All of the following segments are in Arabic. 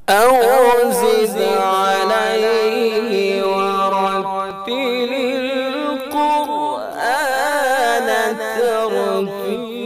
أو زد عليه ورتل القرآن ترتيلا.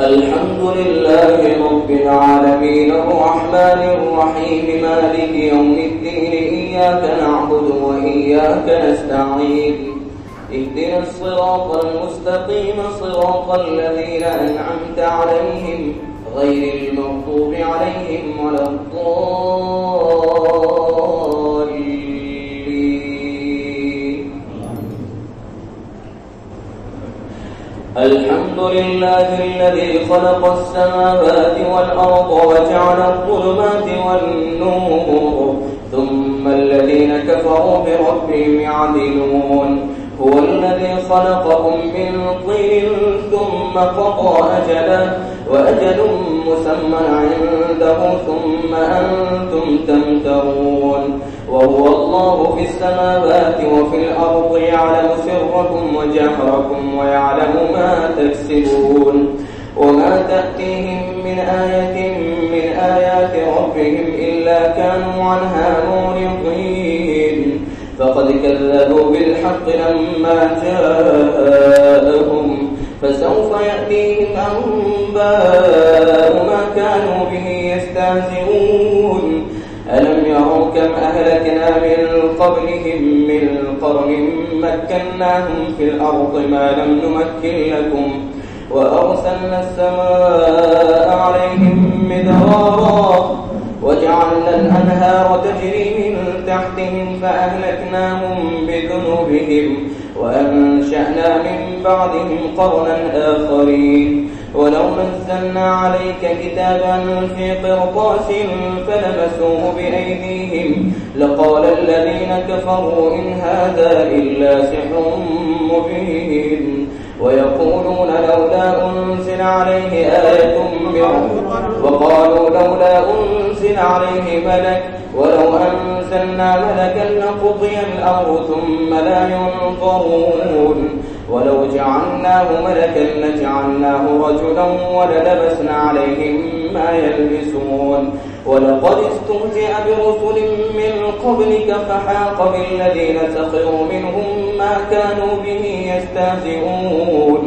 الحمد لله رب العالمين الرحمن الرحيم مالك يوم الدين إياك نعبد وإياك نستعين اهدنا الصراط المستقيم صراط الذين أنعمت عليهم غير المغضوب عليهم ولا الضالين. الحمد لله الذي خلق السماوات والأرض وجعل الظلمات والنور ثم الذين كفروا بربهم يعدلون. هو الذي خلقكم من طين ثم قضى أجلا وأجل مسمى عنده ثم أنتم تمترون. وهو الله في السماوات وفي الأرض يعلم سركم وجهركم ويعلم ما تكسبون. وما تأتيهم من آية من آيات ربهم إلا كانوا عنها معرضين. فقد كذبوا بالحق لما جاءهم فسوف يأتيهم أنباء ما كانوا به يستهزئون. ألم يروا كم أهلكنا من قبلهم من قرن مكناهم في الأرض ما لم نمكن لكم وأرسلنا السماء عليهم مدرارا وجعلنا الأنهار تجري من تحتهم فأهلكناهم بذنوبهم وأنشأنا من بعدهم قرنا آخرين. ولو نزلنا عليك كتابا في قرطاس فلمسوه بأيديهم لقال الذين كفروا إن هذا إلا سحر مبين. ويقولون لولا أنزل عليه آية من ربه وقالوا لولا أنزل عليه ملك ولو أنزلنا ملكا لقضي الأمر ثم لا ينظرون. ولو جعلناه ملكا لجعلناه رجلا وللبسنا عليهم ما يلبسون. ولقد استهزئ برسل من قبلك فحاق بالذين سخروا منهم ما كانوا به يستهزئون.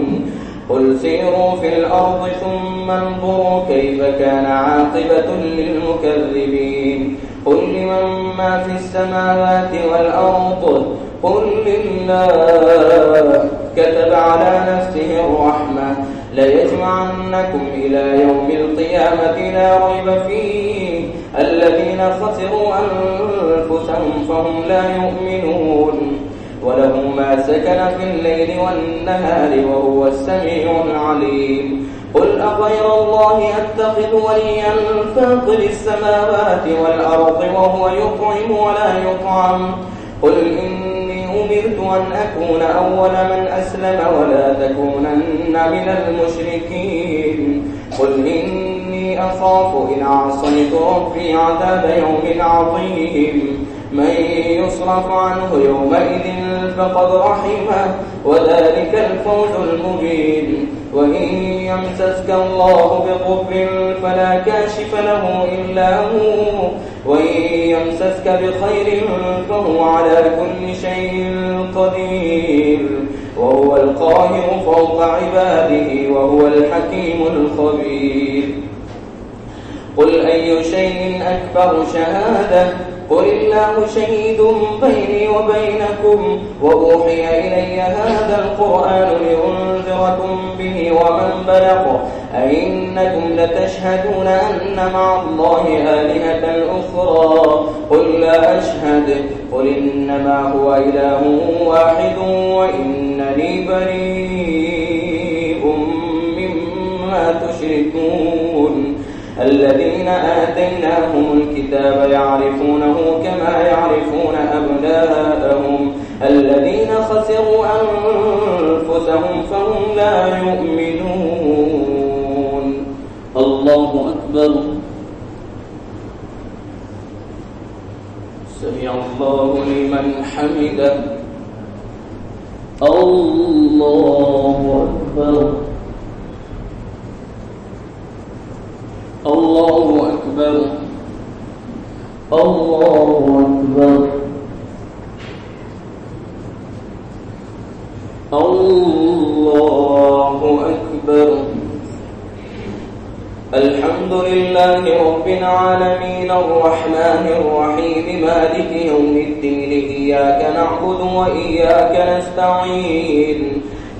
قل سيروا في الأرض ثم انظروا كيف كان عاقبة للمكذبين. قل لمن ما في السماوات والأرض قل لله كتب على نفسه الرحمة ليجمعنكم إلى يوم القيامة لا ريب فيه الذين خسروا أنفسهم فهم لا يؤمنون. وله ما سكن في الليل والنهار وهو السميع العليم. قل أغير الله أتخذ وليا فاطر السماوات والأرض وهو يطعم ولا يطعم. قل إني أمرت أن أكون أول من أسلم ولا تكونن من المشركين. قل إني أخاف إن عصيت ربي عذاب يوم عظيم. من يصرف عنه يومئذ فقد رحمه وذلك الفوز المبين. وإن يمسسك الله بضر فلا كاشف له إلا هو وإن يمسسك بخير فهو على كل شيء قدير وهو القاهر فوق عباده وهو الحكيم الخبير. قل أي شيء أكبر شهادة قل الله شهيد بيني وبينكم وأوحي إلي هذا القرآن لأنذركم به ومن بلغ أئنكم لتشهدون أن مع الله آلهة أخرى قل لا أشهد قل إنما هو إله واحد وإنني بريء مما تشركون. الذين آتيناهم الكتاب يعرفونه كما يعرفون سمع الله لمن حمده. الله أكبر. الله أكبر. الله أكبر. الله أكبر. الحمد لله رب العالمين الرحمن الرحيم مالك يوم الدين إياك نعبد وإياك نستعين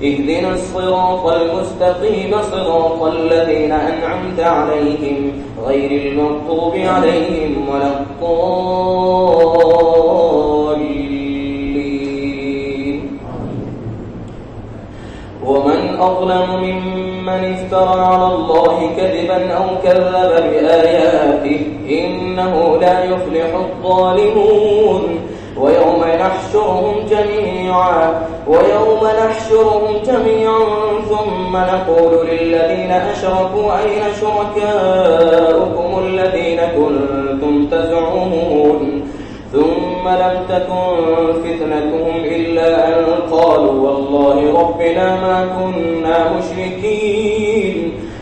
اهدنا الصراط المستقيم صراط الذين أنعمت عليهم غير المغضوب عليهم ولا الضالين. ومن أظلم ممن افترى على الله كذبا أو كذب بآياته إنه لا يفلح الظالمون. ويوم نحشرهم جميعا ثم نقول للذين أشركوا أين شركاؤكم الذين كنتم تزعمون ثم لم تكن فتنتهم إلا أن قالوا والله ربنا ما كنا مشركين.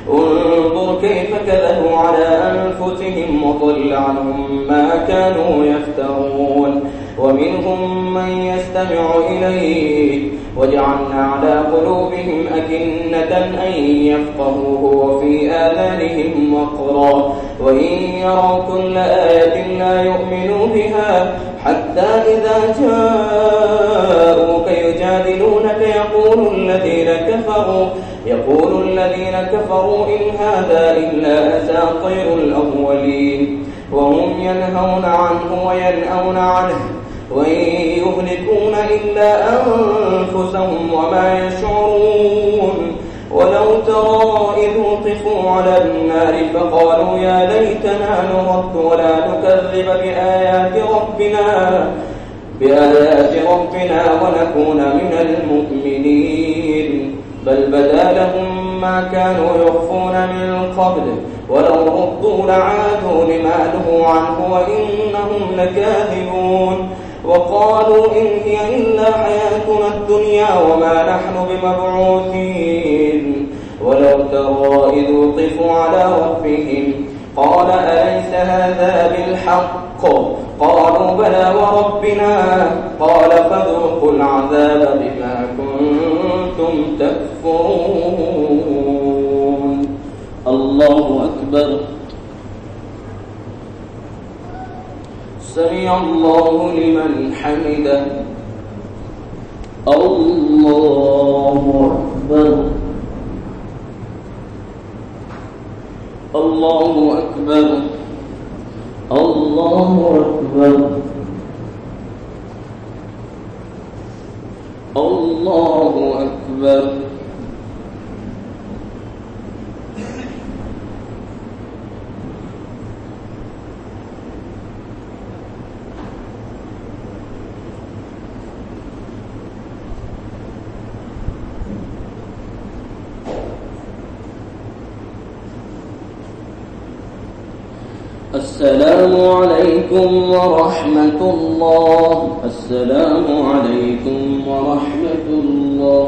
انظر كيف كذبوا على أنفسهم وضل عنهم ما كانوا يفترون. ومنهم من يستمع إليك وجعلنا على قلوبهم أكنة أن يفقهوه وفي آذانهم وقرا وإن يروا كل آية لا يؤمنوا بها حتى إذا جاءوك يجادلونك يقول الذين كفروا إن هذا إلا أساطير الأولين. وهم ينهون عنه وينأون عنه وإن يهلكون إلا أنفسهم وما يشعرون. ولو ترى إذ وقفوا على النار فقالوا يا ليتنا نرد ولا نكذب بآيات ربنا ونكون من المؤمنين. بل بدا لهم ما كانوا يخفون من قبل ولو ردوا لعادوا لما نهوا عنه وإنهم لكاذبون. وقالوا إن هي إلا حياتنا الدنيا وما نحن بمبعوثين. ولو ترى إذ وقفوا على ربهم قال أليس هذا بالحق قالوا بلى وربنا قال فذوقوا العذاب بما كنتم تكفرون. الله أكبر. سمع الله لمن حمده. الله أكبر. الله أكبر. الله أكبر. الله أكبر. السلام عليكم ورحمة الله. السلام عليكم ورحمة الله.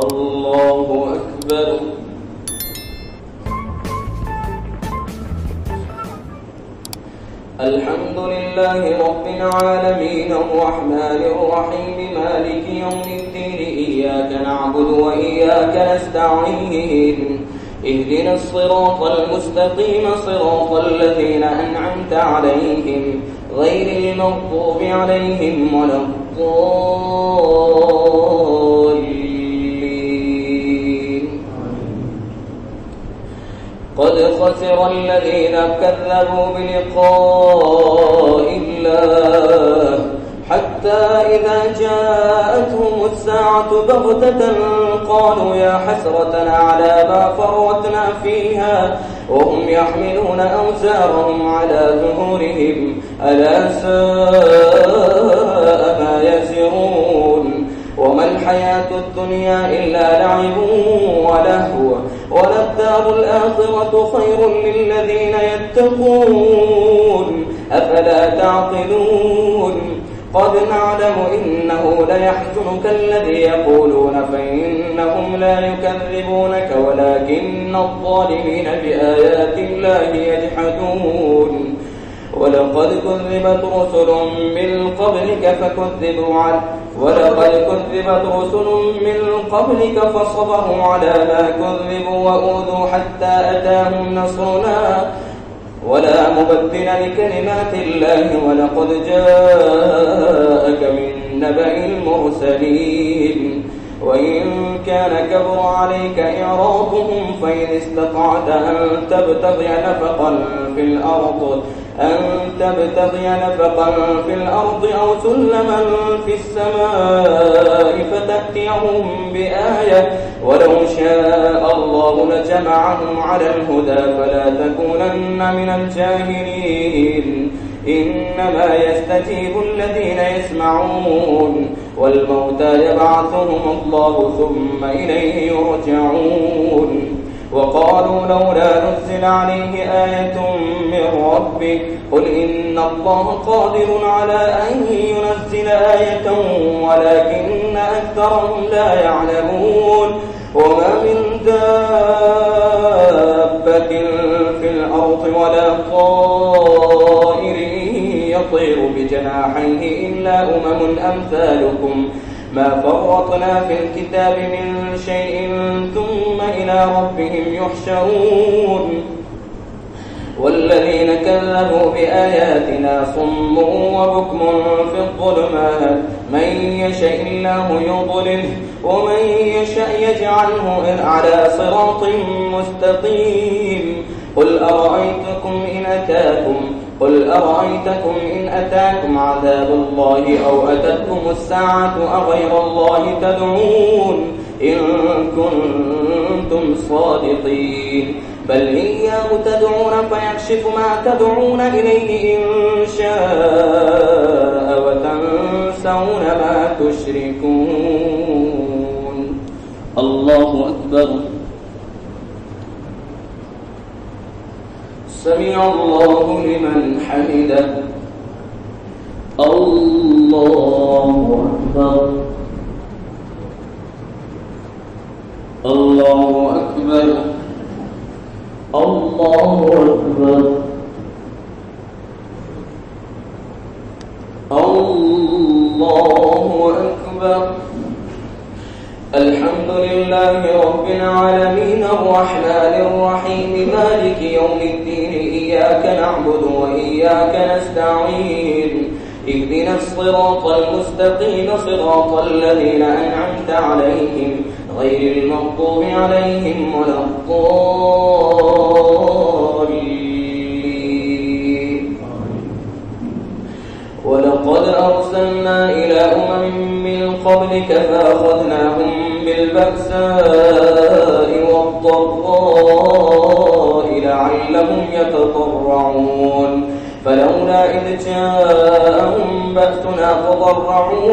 الله أكبر. الحمد لله رب العالمين الرحمن الرحيم مالك يوم الدين إياك نعبد وإياك نستعين اهدنا الصراط المستقيم صراط الذين أنعمت عليهم غير المغضوب عليهم ولا الضالين. قد خسر الذين كذبوا بلقاء الله حتى إذا جاءتهم الساعة بغتة قالوا يا حسرتنا على ما فرطنا فيها وهم يحملون أوزارهم على ظهورهم ألا ساء ما يزرون. وما الحياة الدنيا إلا لعب ولهو وللدار الآخرة خير للذين يتقون أفلا تعقلون قد نعلم إنه ليحزنك الذي يقولون فإنهم لا يكذبونك ولكن الظالمين بآيات الله يجحدون ولقد كذبت رسل من قبلك فصبروا على ما كذبوا وأوذوا حتى أتاهم نصرنا ولا مبدل لكلمات الله ولقد جاءك من نبأ المرسلين وإن كان كبر عليك إعراضهم فإن استطعت أن تبتغي نفقا في الأرض أو سلما في السماء فتأتيهم بآية ولو شاء الله لجمعهم على الهدى فلا تكونن من الجاهلين إنما يستجيب الذين يسمعون والموتى يبعثهم الله ثم إليه يرجعون وقالوا لولا نزل عليه آية من ربه قل إن الله قادر على أن ينزل آية ولكن أكثرهم لا يعلمون وما من دابة في الأرض ولا طائر يطير بجناحيه إلا أمثالكم ما فرطنا في الكتاب من شيء ثم إلى ربهم يحشرون والذين كذبوا بآياتنا صم وبكم في الظلمات من يشاء الله يضلله ومن يشاء يجعله على صراط مستقيم قل أرأيتكم إن أتاكم عذاب الله أو أتتكم الساعة أغير الله تدعون إن كنتم صادقين بل إياه تدعون فيكشف ما تدعون إليه إن شاء وتنسون ما تشركون. الله أكبر. سمع الله لمن حمده. الله أكبر. الله أكبر. الله أكبر. الله أكبر. الحمد لله رب العالمين الرحمن الرحيم مالك يوم الدين إياك نعبد وإياك نستعين اهدنا الصراط المستقيم صراط الذين أنعمت عليهم غير المغضوب عليهم ولا الضالين. ولقد أرسلنا إلى من قبلك فأخذناهم بالبأساء والضراء لعلهم يتضرعون فلولا إذ جاءهم بأسنا تضرعوا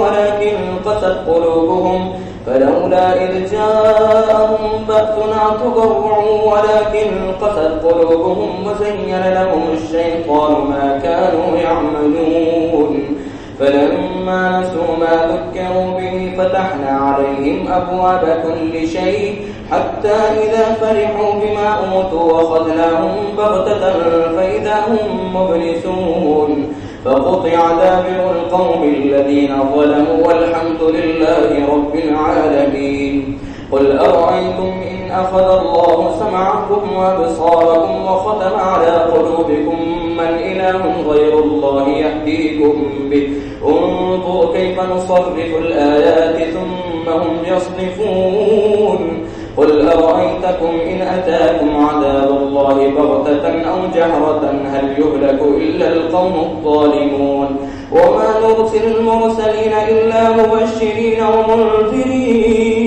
ولكن قست قلوبهم وزين لهم الشيطان ما كانوا يعملون فلما نسوا ما ذكروا به فتحنا عليهم أبواب كل شيء حتى إذا فرحوا بما أوتوا وأخذناهم بغتة فإذا هم مبلسون فقطع دابر القوم الذين ظلموا والحمد لله رب العالمين. قل أرأيتم إن أخذ الله سمعكم وأبصاركم وختم على قلوبكم من إله غير الله يهديكم به انظر كيف نصرف الآيات ثم هم يصدفون. قل أرأيتكم إن أتاكم عذاب الله بغتة أو جهرة هل يهلك إلا القوم الظالمون وما نرسل المرسلين إلا مبشرين ومنذرين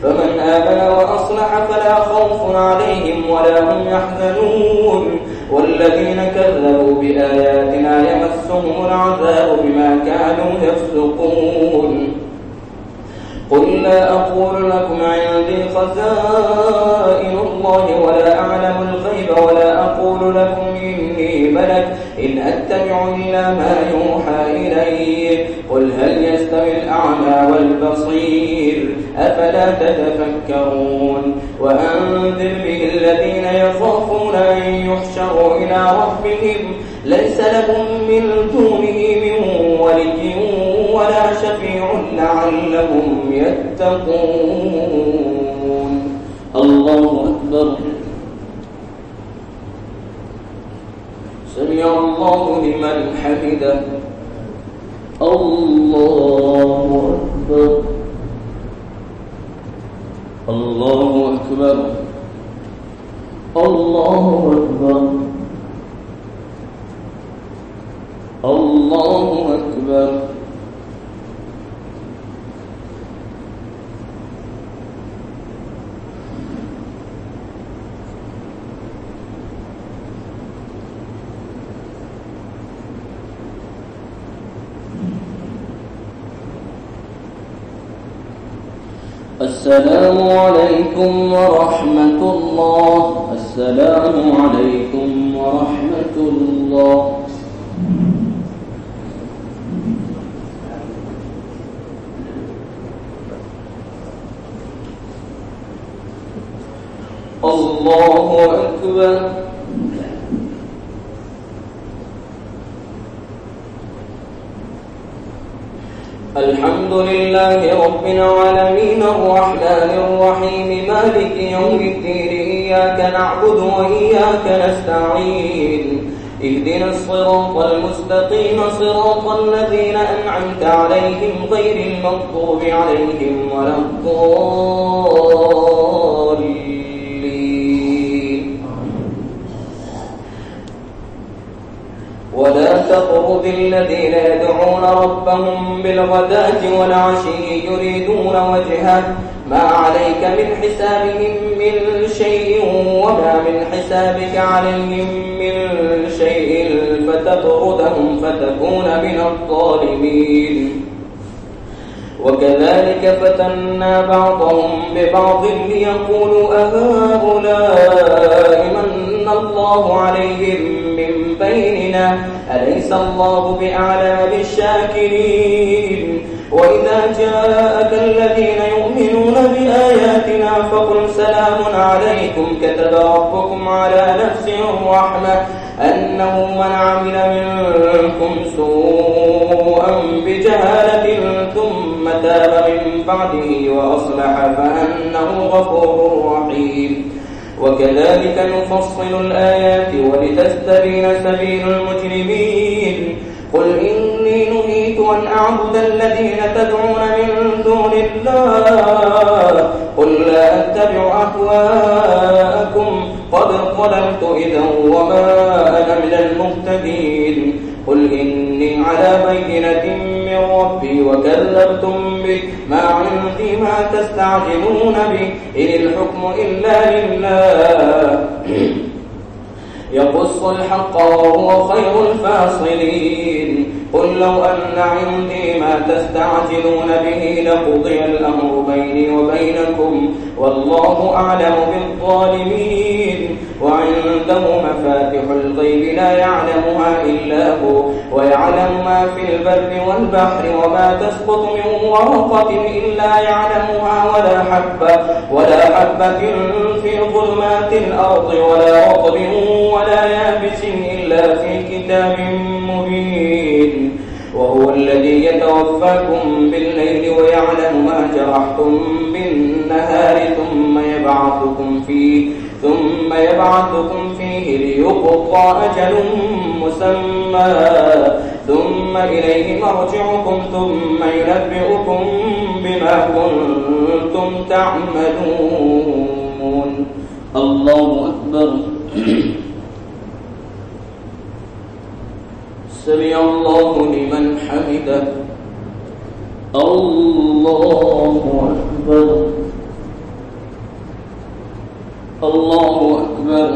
فمن آمن وأصلح فلا خوف عليهم ولا هم يحزنون والذين كذبوا بآياتنا يمسهم العذاب بما كانوا يفسقون. قل لا أقول لكم عندي خزائن الله ولا أعلم الغيب ولا أقول لكم إني ملك إن أتبع إلا ما يوحى إلي قل هل يستوي الأعمى والبصير أفلا تتفكرون وأنذر به الذين يخافون أن يحشروا إلى ربهم ليس لهم من دونه من ولي ولا شفيع لعلهم يتقون. الله أكبر. سمع الله لمن حمده. الله أكبر. الله أكبر. الله أكبر. الله أكبر. السلام عليكم ورحمة الله. السلام عليكم ورحمة الله. الله أكبر. الحمد لله رب العالمين الرحمن الرحيم مالك يوم الدين إياك نعبد وإياك نستعين اهدنا الصراط المستقيم صراط الذين أنعمت عليهم غير المغضوب عليهم ولا الضالين. ولا تطرد الذين يدعون ربهم بالغداة والعشي يريدون وجهه ما عليك من حسابهم من شيء وما من حسابك عليهم من شيء فتطردهم فتكون من الظالمين. وكذلك فتنا بعضهم ببعض ليقولوا أهؤلاء من الله عليهم من بيننا أليس الله بأعلم بالشاكرين. وإذا جاءك الذين يؤمنون بآياتنا فقل سلام عليكم كتب ربكم على نفسه الرحمة أنه من عمل منكم سوءا بجهالة ثم تاب من بعده وأصلح فأنه غفور رحيم. وكذلك نفصل الآيات ولتستبين سبيل المجرمين. قل إني نهيت أن أعبد الذين تدعون من دون الله قل لا أتبع أهواءكم قد ضللت إذا وما أنا من المهتدين. قل إني على بينة من ربي وكذبتم به ما عندي ما تستعجلون به إن الحكم إلا لله يقص الحق وهو خير الفاصلين. قل لو أن عندي ما تستعجلون به لقضي الأمر بيني وبينكم والله أعلم بالظالمين. وعنده مفاتح الغيب لا يعلمها إلا هو ويعلم ما في البر والبحر وما تسقط من ورقة إلا يعلمها ولا حبة في ظلمات الأرض ولا رطب ولا يابس إلا في كتاب مبين. وهو الذي يتوفاكم بالليل ويعلم ما جرحتم بالنهار ثم يبعثكم فيه ليقضى أجل مسمى ثم إليه مرجعكم ثم ينبئكم بما كنتم تعملون. الله أكبر. سمع الله لمن حمده. الله أكبر. الله أكبر.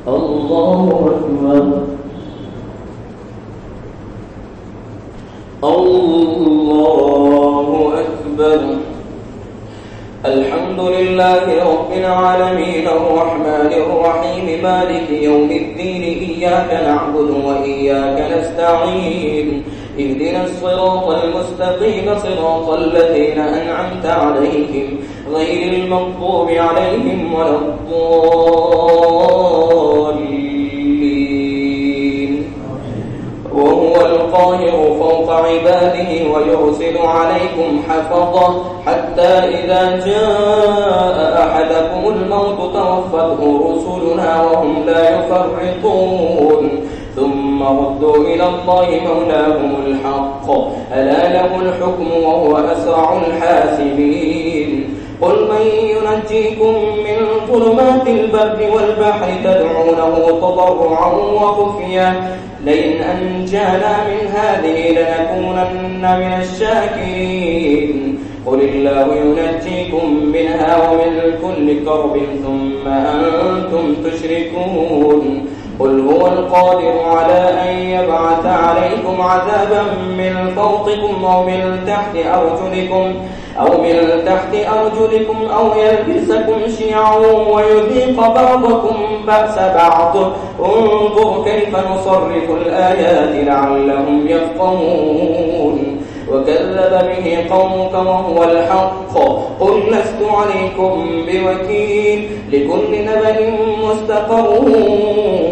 الله أكبر. الله أكبر. لله رب العالمين الرحمن الرحيم مالك يوم الدين إياك نعبد وإياك نستعين اهدنا الصراط المستقيم صراط الذين أنعمت عليهم غير المغضوب عليهم ولا الضالين وهو القاهر فوق عباده ويرسل عليكم حفظه حتى إذا جاء أحدكم الموت توفته رسلنا وهم لا يفرطون ثم ردوا إلى الله مولاهم الحق ألا له الحكم وهو أسرع الحاسبين قل من ينجيكم من ظلمات البر والبحر تدعونه تضرعا وخفيا لئن أنجانا من هذه لنكونن من الشاكرين قل الله ينجيكم منها ومن كل كرب ثم أنتم تشركون قل هو القادر على أن يبعث عليكم عذابا من فوقكم أو من تحت أرجلكم أو يلبسكم شيعا ويذيق بعضكم بأس بعض انظر كيف نصرف الآيات لعلهم يفقهون وكذب به قومك وهو الحق قل لست عليكم بوكيل لكل نبأ مستقر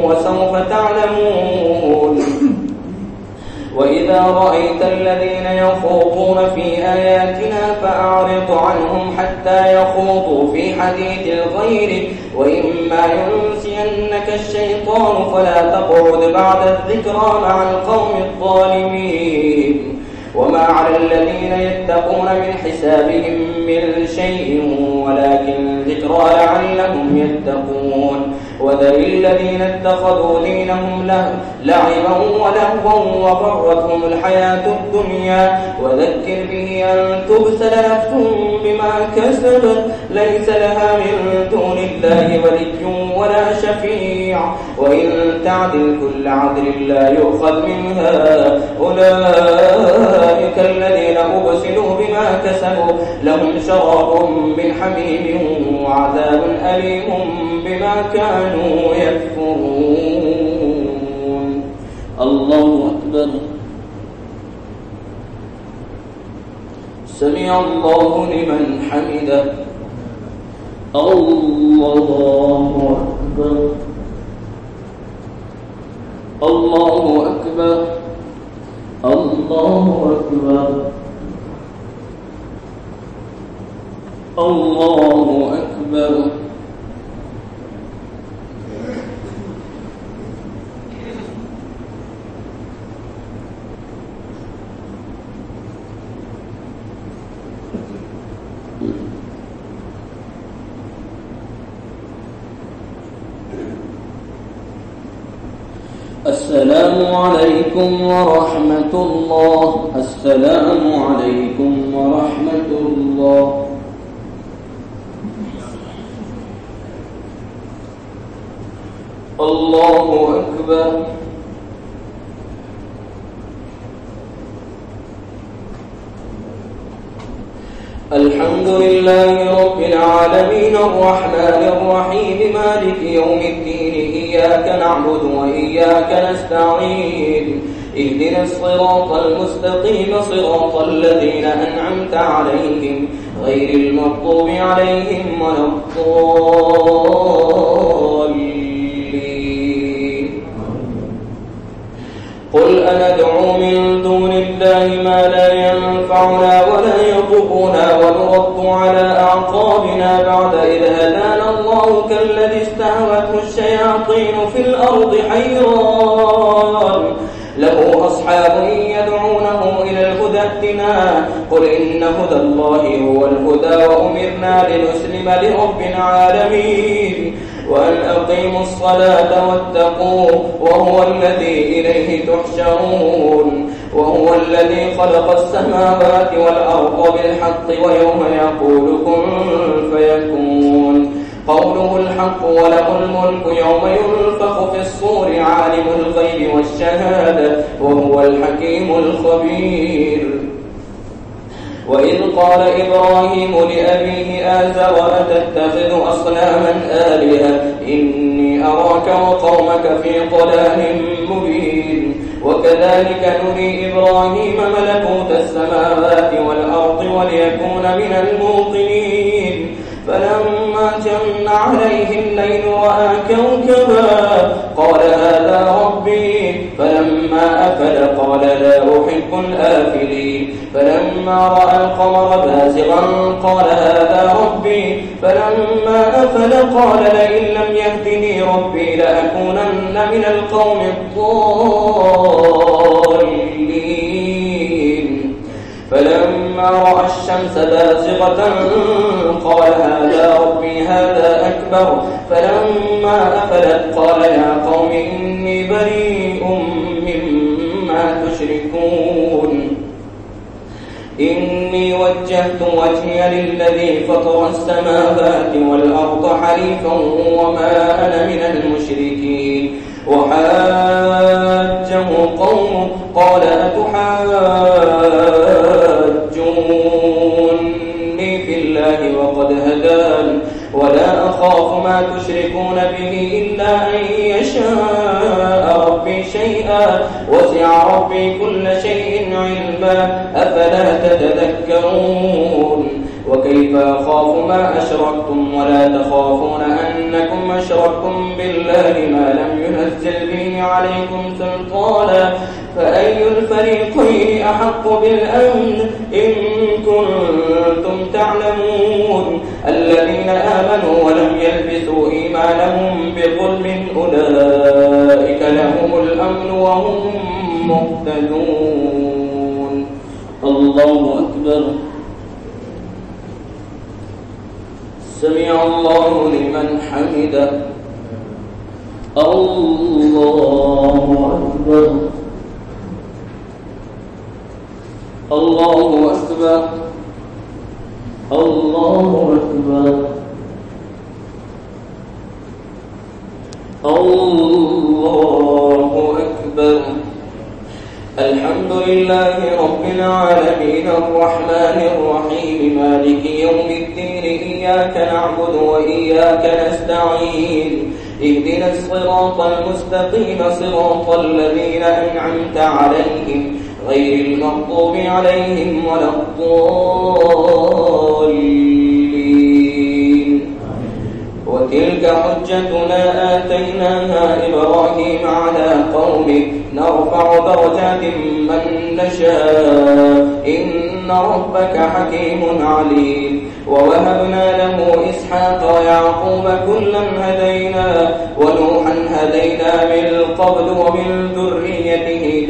وسوف تعلمون وإذا رأيت الذين يخوضون في آياتنا فأعرض عنهم حتى يخوضوا في حديث غيره وإما ينسينك الشيطان فلا تقعد بعد الذكرى مع القوم الظالمين وما على الذين يتقون من حسابهم من شيء ولكن ذكرى لعلهم يتقون وذر الذين اتخذوا دينهم لعبا ولهوا وغرتهم الحياة الدنيا وذكر به أن تبسل نفس بما كسبت ليس لها من دون الله ولي ولا شفيع وإن تعدل كل عدل لا يؤخذ منها أولئك الذين أبسلوا بما كسبوا لهم شراب من حميم وعذاب أليم بما كانوا يكفرون الله أكبر سمع الله لمن حمده الله أكبر الله أكبر الله أكبر الله أكبر السلام عليكم ورحمة الله السلام عليكم ورحمة الله الله أكبر الحمد لله رب العالمين الرحمن الرحيم مالك يوم الدين إياك نعبد وإياك نستعين اهدنا الصراط المستقيم صراط الذين أنعمت عليهم غير المغضوب عليهم ولا الضالين قل أندعو من دون الله ما لا ينفعنا ولا يضرنا ونرد على أعقابنا بعد إذ هدانا الله كالذي استهوته الشياطين في الأرض حيران له أصحاب يدعونه إلى الهدى ائتنا قل إن هدى الله هو الهدى وأمرنا لنسلم لرب العالمين وأن أقيموا الصلاة واتقوه وهو الذي إليه تحشرون وهو الذي خلق السماوات والأرض بالحق ويوم يقول كن فيكون قوله الحق وله الملك يوم ينفخ في الصور عالم الغيب والشهادة وهو الحكيم الخبير وإذ قال إبراهيم لأبيه آزر أتتخذ أصناما آلهة إني أراك وقومك في ضلال مبين وكذلك نري إبراهيم ملكوت السماوات والأرض وليكون من الموقنين فلما جن عليه الليل رأى كوكبا قال هذا ربي فلما أفل قال لا أحب الآفلين فلما رأى القمر بازغا قال هذا ربي فلما أفل قال لئن لم يهدني ربي لأكونن من القوم الضالين فلما رأى الشمس بازغة قال هذا ربي هذا أكبر فلما أفلت قال يا قوم إني بريء مما تشركون إني وجهت وجهي للذي فطر السماوات والأرض حنيفا وما أنا من المشركين وحاجه قومه قال أتحاجوني في الله وقد هدان ولا أخاف ما تشركون به إلا أن يشاء ربي شيئا وسع ربي كل شيء علما أفلا تتذكرون وكيف أخاف ما أشركتم ولا تخافون أنكم أشركتم بالله ما لم ينزل به عليكم سلطانا فأي الفريقين أحق بالأمن إن كنتم تعلمون الذين آمنوا ولم يلبسوا إيمانهم بظلم أولئك لهم الأمن وهم مهتدون الله أكبر سمع الله لمن حمده الله أكبر الله أكبر الله أكبر الله أكبر الحمد لله رب العالمين الرحمن الرحيم مالك يوم الدين إياك نعبد وإياك نستعين اهدنا الصراط المستقيم صراط الذين أنعمت عليهم غير المغضوب عليهم ولا الضالين وتلك حجتنا آتيناها إبراهيم على قومه نرفع درجات من نشاء إن ربك حكيم عليم ووهبنا له إسحاق ويعقوب كلا هدينا ونوحا هدينا من قبل ومن ذريته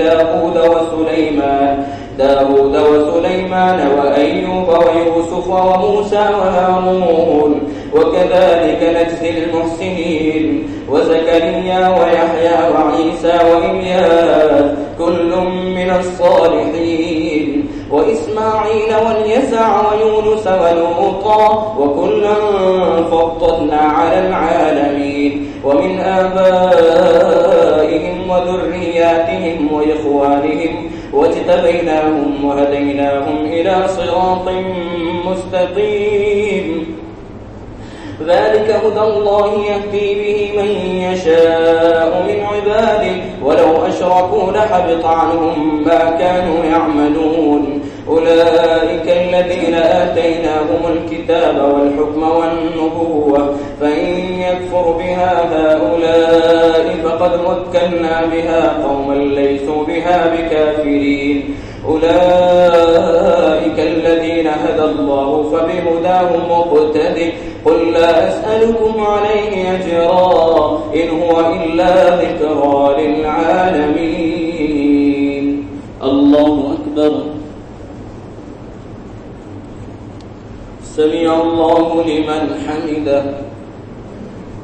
داود وسليمان وأيوب ويوسف وموسى وهارون وكذلك نجزي المحسنين وزكريا ويحيى وعيسى وإلياس كل من الصالحين وإسماعيل واليسع ويونس ولوطا وكلا فضلنا على العالمين ومن آبائهم وذرياتهم وإخوانهم واجتبيناهم وهديناهم إلى صراط مستقيم ذلك هدى الله يهدي به من يشاء من عباده ولو أشركوا لحبط عنهم ما كانوا يعملون أولئك الذين آتيناهم الكتاب والحكم والنبوة فإن يكفر بها هؤلاء فقد وكلنا بها قوما ليسوا بها بكافرين أولئك الذين هدى الله فبهداه مقتدي قل لا أسألكم عليه أجرا إن هو إلا ذكرى للعالمين الله أكبر سمع الله لمن حمده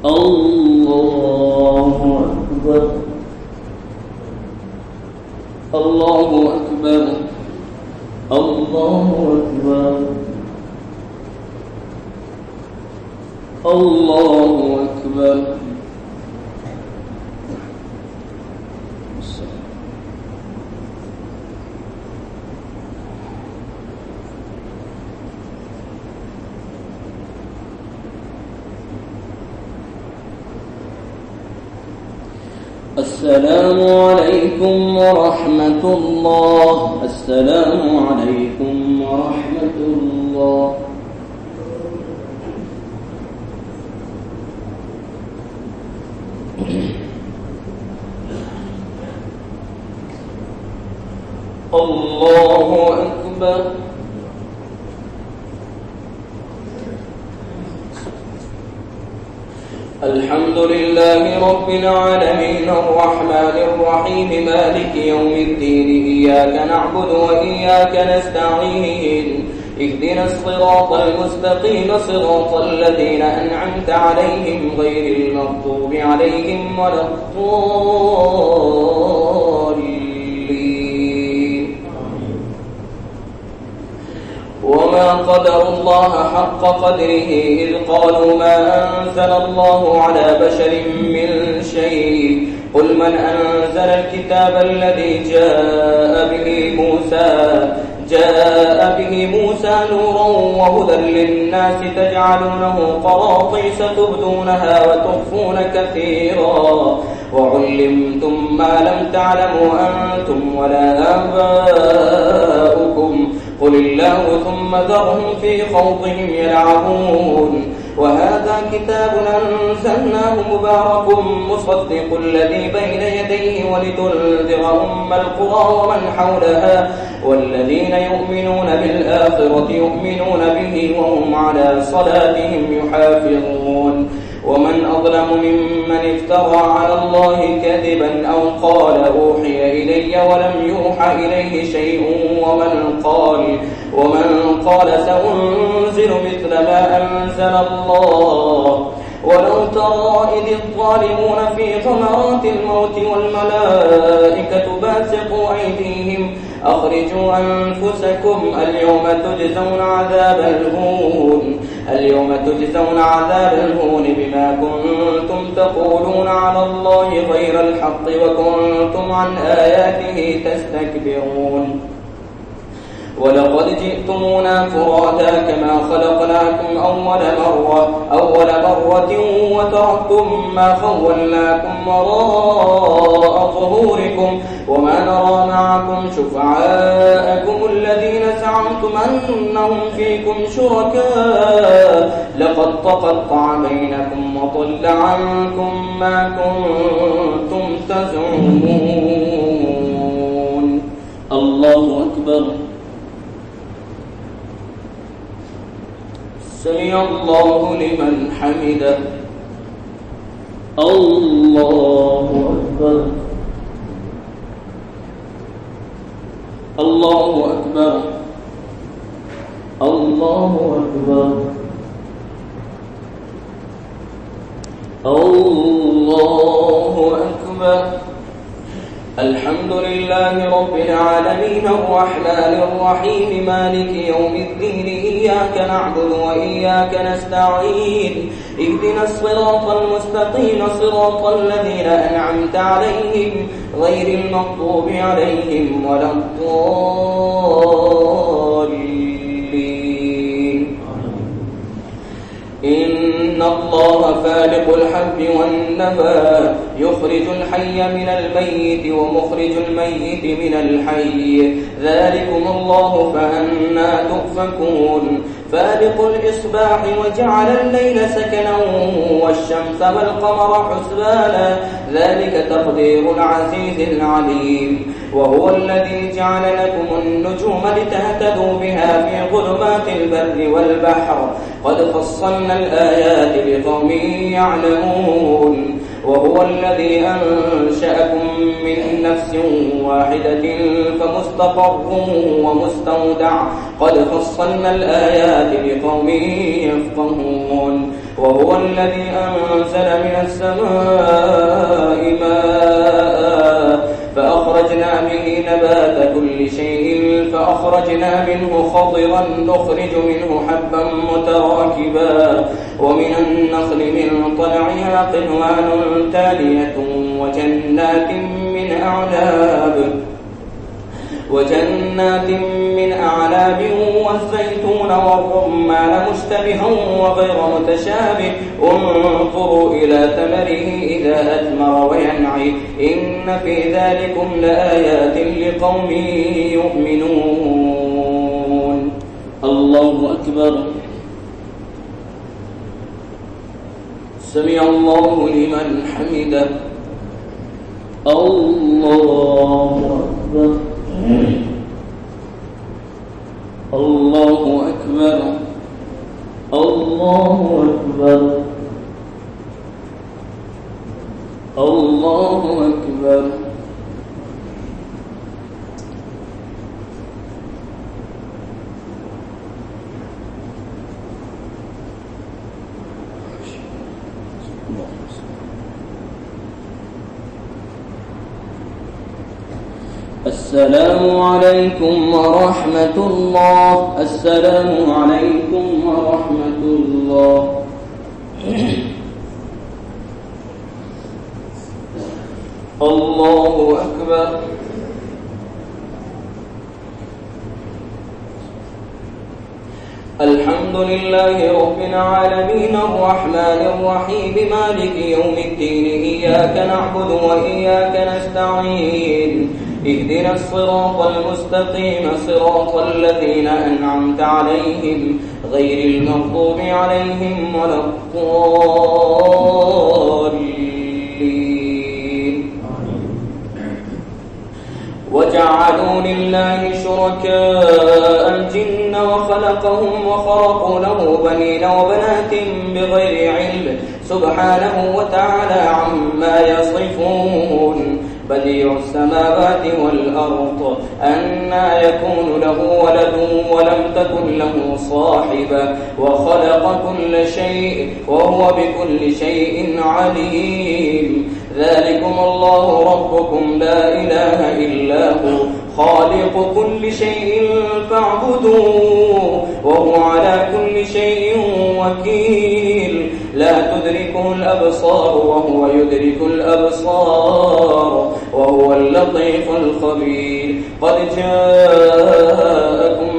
الله أكبر الله أكبر الله أكبر الله أكبر السلام عليكم ورحمة الله. السلام عليكم ورحمة الله. الله أكبر. الحمد لله رب العالمين الرحمن الرحيم مالك يوم الدين إياك نعبد وإياك نستعين اهدنا الصراط المستقيم صراط الذين أنعمت عليهم غير المغضوب عليهم ولا الضالين. وما قدر الله حق قدره إذ قالوا ما أنزل الله على بشر من شيء قل من أنزل الكتاب الذي جاء به موسى نورا وهدى للناس تجعلونه قراطيس تبدونها وتخفون كثيرا وعلمتم ما لم تعلموا أنتم ولا آباؤكم قل الله ثم ذرهم في خوضهم يلعبون. وهذا كتاب أنزلناه مبارك مصدق الذي بين يديه ولتنذر أم القرى ومن حولها والذين يؤمنون بالآخرة يؤمنون به وهم على صلاتهم يحافظون. ومن أظلم ممن افترى على الله كذبا أو قال أوحي إلي ولم يوحى إليه شيء ومن قال سأنزل مثل ما أنزل الله. ولو ترى إذ الظالمون في غمرات الموت والملائكة باسطوا أيديهم أخرجوا أنفسكم اليوم تجزون عذاب الهون بما كنتم تقولون على الله غير الحق وكنتم عن آياته تستكبرون. ولقد جئتمونا فرادا كما خلقناكم أول مرة وتركتم ما خولناكم وراء ظهوركم وما نرى معكم شفعاءكم الذين زعمتم أنهم فيكم شركاء لقد تقطع بينكم وضل عنكم ما كنتم تزعمون. الله أكبر. سمع الله لمن حمده. الله أكبر. الله أكبر. الله أكبر. الله أكبر. الحمد لله رب العالمين الرحمن الرحيم مالك يوم الدين إياك نعبد وإياك نستعين اهدنا الصراط المستقيم صراط الذين أنعمت عليهم غير المغضوب عليهم ولا الضالين. إن الله فالق الحب والنوى يخرج الحي من الميت ومخرج الميت من الحي ذلكم الله فأنى تؤفكون. فالق الإصباح وجعل الليل سكنا والشمس والقمر حسبانا ذلك تقدير العزيز العليم. وهو الذي جعل لكم النجوم لتهتدوا بها في ظلمات البر والبحر قد فصلنا الآيات لقوم يعلمون. وهو الذي أنشأكم من نفس واحدة فمستقر ومستودع قد فصلنا الآيات لقوم يفقهون. وهو الذي أنزل من السماء ماء فأخرجنا به نبات كل شيء فأخرجنا منه خضرا نخرج منه حبا متراكبا ومن النخل من طلعها قنوان تالية وجنات من أعناب وجنات من أعناب والزيتون والرمان مشتبها وغير متشابه انظروا إلى ثمره إذا أثمر وينعي إن في ذلكم لآيات لقوم يؤمنون. الله أكبر. سمع الله لمن حمده. الله أكبر. الله أكبر. الله أكبر. الله أكبر. السلام عليكم ورحمة الله. السلام عليكم ورحمة الله. الله أكبر. الحمد لله رب العالمين الرحمن الرحيم مالك يوم الدين إياك نعبد وإياك نستعين اهدنا الصراط المستقيم صراط الذين أنعمت عليهم غير المغضوب عليهم ولا الضالين. وجعلوا لله شركاء الجن وخلقهم وخرقوا له بنين وبنات بغير علم سبحانه وتعالى عما يصفون. بديع السماوات والأرض أنى يكون له ولد ولم تكن له صاحبة وخلق كل شيء وهو بكل شيء عليم. ذلكم الله ربكم لا إله إلا هو خالق كل شيء فاعبدوه وهو على كل شيء وكيل. لا تدركه الأبصار وهو يدرك الأبصار وهو اللطيف الخبير. قد جاءكم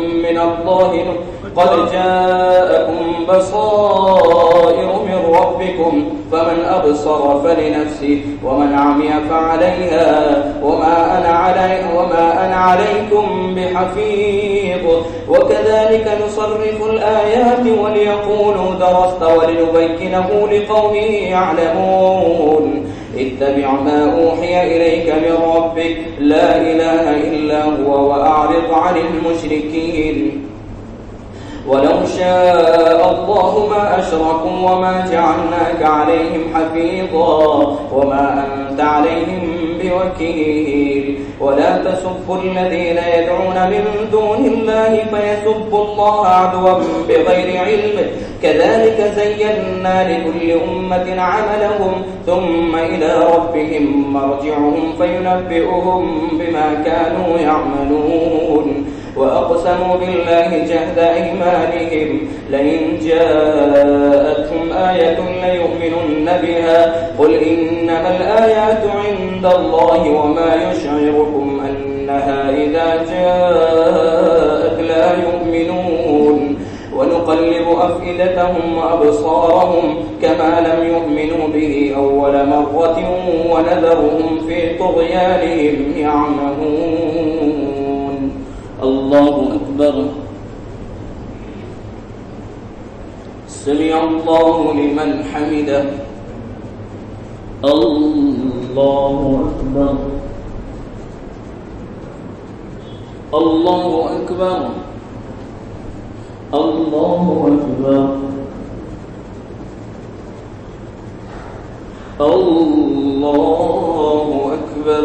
بصائر من ربكم فمن أبصر فلنفسه ومن عمي فعليها وما أنا عليكم بحفيظ. وكذلك نصرف الآيات وليقولوا درست ولنبينه لقوم يعلمون. اتبع ما أوحي إليك من ربك لا إله إلا هو وأعرض عن المشركين. ولو شاء الله ما أشركوا وما جعلناك عليهم حفيظا وما أنت عليهم بوكيل. ولا تسبوا الذين يدعون من دون الله فيسبوا الله عدوا بغير علم كذلك زينا لكل أمة عملهم ثم إلى ربهم مرجعهم فينبئهم بما كانوا يعملون. وأقسموا بالله جهد أيمانهم لئن جاءتهم آية ليؤمنن بها قل إنما الآيات عند الله وما يشعركم أنها إذا جاءت لا يؤمنون. ونقلب أفئدتهم وأبصارهم كما لم يؤمنوا به أول مرة ونذرهم في طغيانهم يعمهون. الله أكبر. سمع الله لمن حمده. الله أكبر. الله أكبر. الله أكبر. الله أكبر.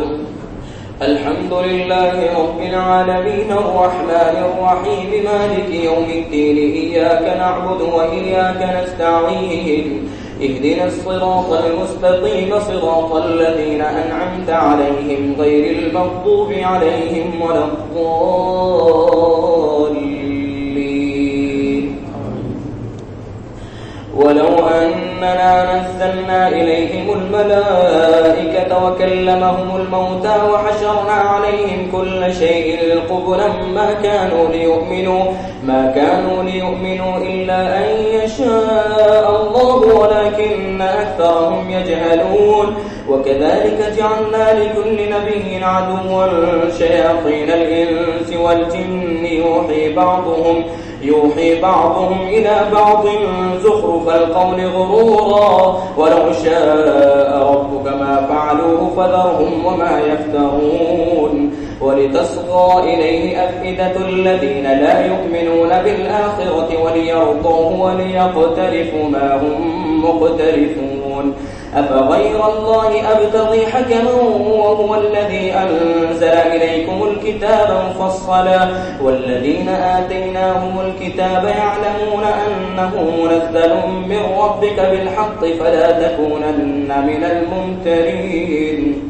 الحمد لله رب العالمين الرحمن الرحيم مالك يوم الدين إياك نعبد وإياك نستعين اهدنا الصراط المستقيم صراط الذين أنعمت عليهم غير المغضوب عليهم ولا الضالين. ولو أن إننا نزلنا إليهم الملائكة وكلمهم الموتى وحشرنا عليهم كل شيء قبلا ما كانوا ليؤمنوا إلا أن يشاء الله ولكن أكثرهم يجهلون وكذلك جعلنا لكل نبي عدوا شياطين الإنس والجن يوحي بعضهم إلى بعض زخرف القول غرورا ولو شاء ربك ما فعلوه فذرهم وما يفترون ولتصغى إليه أفئدة الذين لا يؤمنون بالآخرة وليرضوه وليقترفوا ما هم مقترفون أفغير الله أبتغي حكما وهو الذي أنزل إليكم الكتاب مفصلا والذين آتيناهم الكتاب يعلمون أنه منزل من ربك بالحق فلا تكونن من الممترين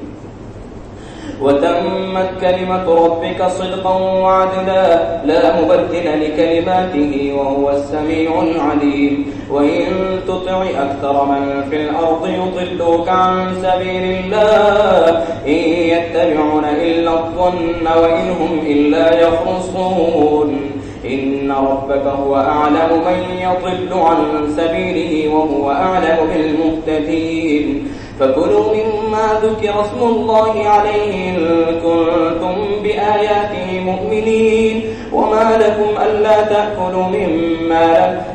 وتمت كلمة ربك صدقا وعدلا لا مبدل لكلماته وهو السميع العليم وإن تطع أكثر من في الأرض يضلوك عن سبيل الله إن يتبعون إلا الظن وإن هم إلا يخرصون إن ربك هو أعلم من يضل عن سبيله وهو أعلم بالمهتدين فكلوا مما ذكر اسم الله عليه إن كنتم بآياته مؤمنين وما لكم ألا تأكلوا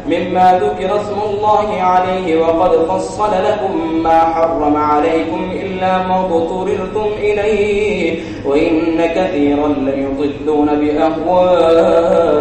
مما ذكر اسم الله عليه وقد فصل لكم ما حرم عليكم إلا ما اضطررتم إليه وإن كثيرا ليضلون بأهوائهم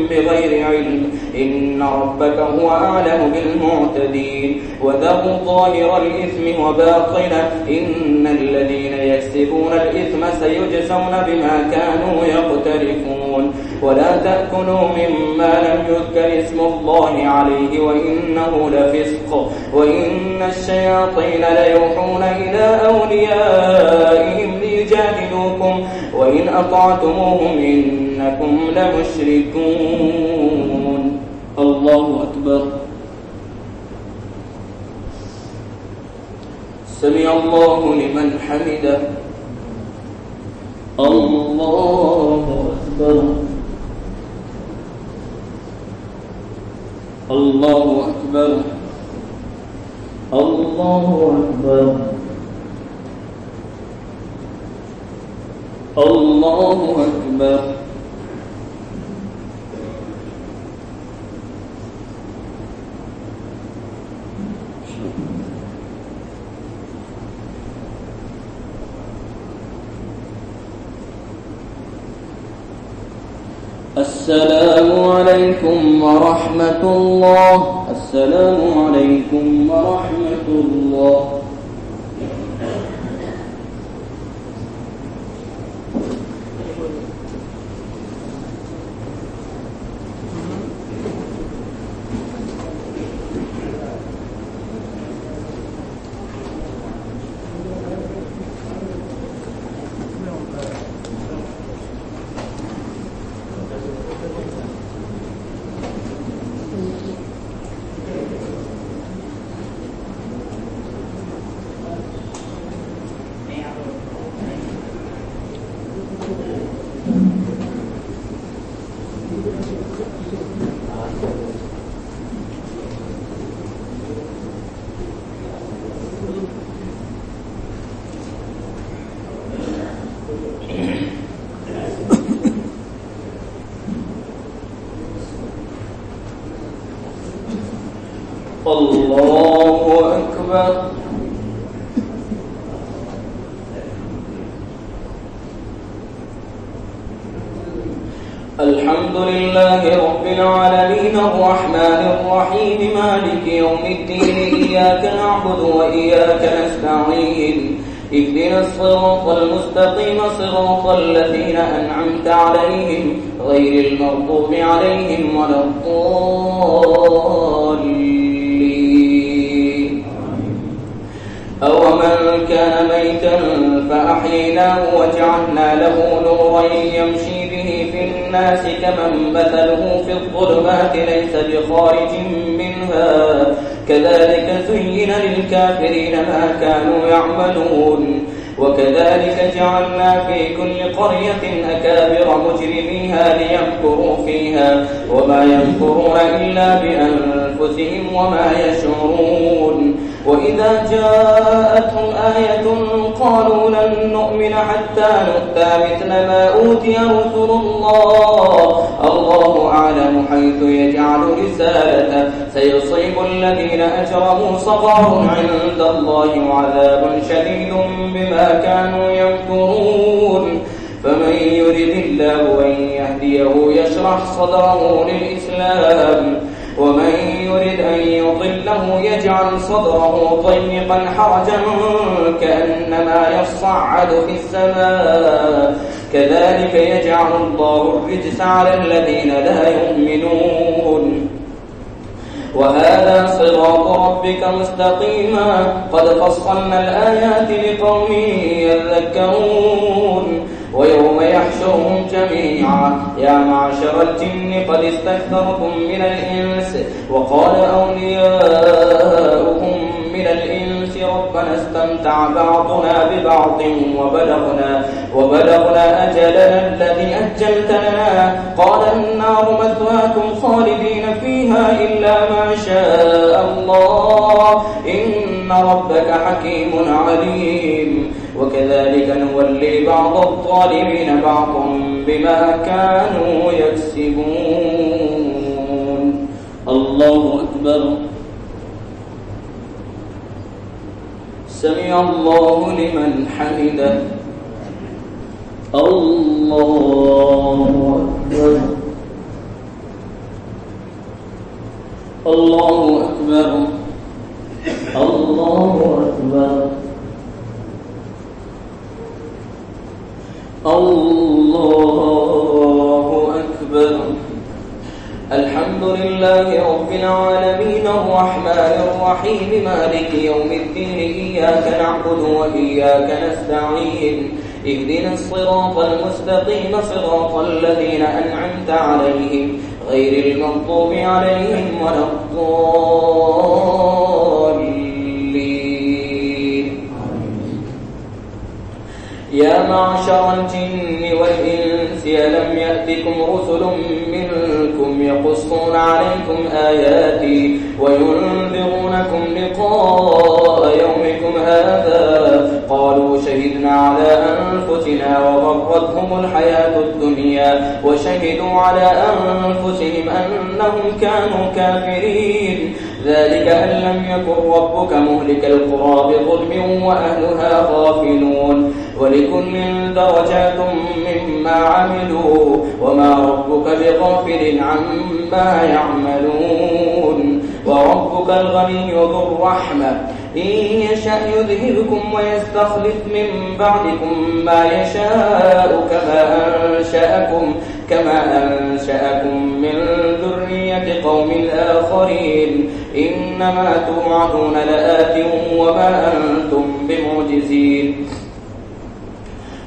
بغير علم إن ربك هو أعلم بالمعتدين وذروا ظاهر الإثم وباطنه إن الذين يكسبون الإثم سيجزون بما كانوا يقترفون ولا تأكلوا مما لم يذكر اسم الله عليه وإنه لفسق وإن الشياطين ليوحون إلى أوليائهم ليجادلوكم وإن أطعتموهم إنكم لمشركون الله أكبر سمع الله لمن حمده الله أكبر الله أكبر الله أكبر الله أكبر السلام عليكم ورحمة الله السلام عليكم ورحمة الله الله أكبر الحمد لله رب العالمين الرحمن الرحيم مالك يوم الدين إياك نعبد وإياك نستعين اهدنا الصراط المستقيم صراط الذين أنعمت عليهم غير المغضوب عليهم ولا الضالين أومن كان ميتا فأحييناه وجعلنا له نورا يمشي به في الناس كمن مثله في الظلمات ليس بخارج منها كذلك زين للكافرين ما كانوا يعملون وكذلك جعلنا في كل قرية أكابر مجرميها ليمكروا فيها وما يمكرون إلا بأنفسهم وما يشعرون وإذا جاءتهم آية قالوا لن نؤمن حتى نؤتى مثل ما أوتي رسل الله أعلم حيث يجعل رسالته سيصيب الذين أجرموا صغار عند الله وعذاب شديد بما كانوا يمكرون فمن يرد الله أن يهديه يشرح صدره للإسلام ومن يرد أن يضله يجعل صدره ضيقا حرجا كأنما يصعد في السماء كذلك يجعل الله الرجس على الذين لا يؤمنون وهذا صراط ربك مستقيما قد فصلنا الآيات لقوم يذكرون ويوم يحشرهم جميعا يا معشر الجن قد استكثرتم من الإنس وقال أولياؤهم من الإنس ربنا استمتع بعضنا ببعض وبلغنا أجلنا الذي أجلت لنا قال النار مثواكم خالدين فيها إلا ما شاء الله إن ربك حكيم عليم وكذلك نولي بعض الظالمين بعضا بما كانوا يكسبون الله أكبر سمع الله لمن حمده الله أكبر الله أكبر الله أكبر الله أكبر الحمد لله رب العالمين الرحمن الرحيم مالك يوم الدين إياك نعبد وإياك نستعين اهدنا الصراط المستقيم صراط الذين أنعمت عليهم غير المغضوب عليهم ولا الضالين يا معشر الجن والإنس ألم يأتكم رسل منكم يقصون عليكم آياتي وينذرونكم لقاء يومكم هذا قالوا شهدنا على أنفسنا وغرتهم الحياة الدنيا وشهدوا على أنفسهم أنهم كانوا كافرين ذلك أن لم يكن ربك مهلك القرى بظلم وأهلها غافلون ولكل درجات مما عملوا وما ربك بغافل عما يعملون وربك الغني ذو الرحمة إن يشأ يذهبكم ويستخلف من بعدكم ما يشاء كما أنشأكم من ذرية قوم آخرين إنما توعدون لآت وما أنتم بمعجزين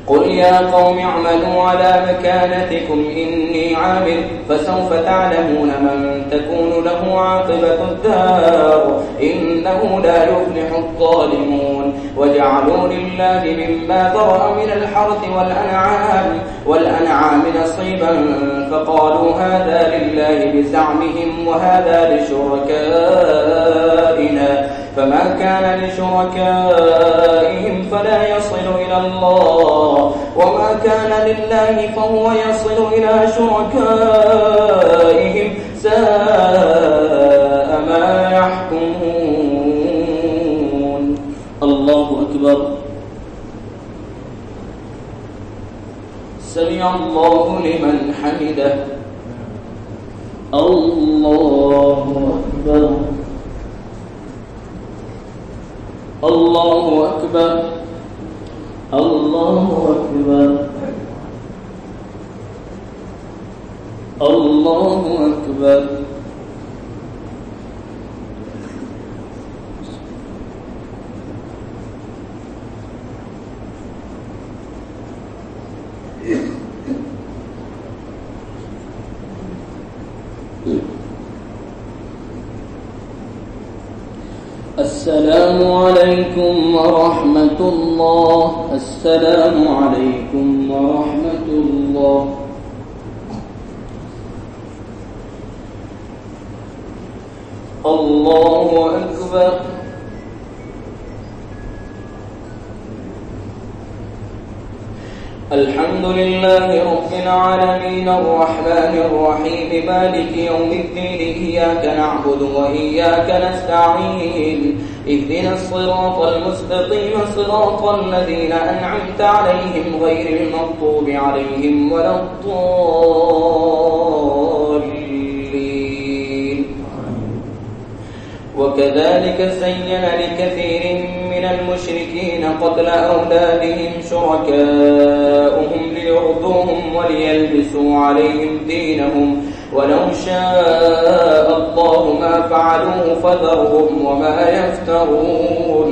قل يا قوم اعملوا على مكانتكم إني عامل فسوف تعلمون من تكون له عاقبة الدار إنه لا يفلح الظالمون وجعلوا لله مما ذرأ من الحرث والأنعام نصيبا فقالوا هذا لله بزعمهم وهذا لشركائنا فما كان لشركائهم فلا يصل إلى الله وما كان لله فهو يصل إلى شركائهم ساء ما يحكمون الله أكبر سمع الله لمن حمده الله أكبر الله أكبر الله أكبر الله أكبر السلام عليكم ورحمة الله. السلام عليكم ورحمة الله. الله أكبر. الحمد لله رب العالمين الرحمن الرحيم مالك يوم الدين إياك نعبد وإياك نستعين اهدنا الصراط المستقيم صراط الذين أنعمت عليهم غير المغضوب عليهم ولا الضالين. وكذلك زين لكثير من المشركين قتل أولادهم شركاؤهم ليرضوهم وليلبسوا عليهم دينهم ولو شاء الله ما فعلوه فذرهم وما يفترون.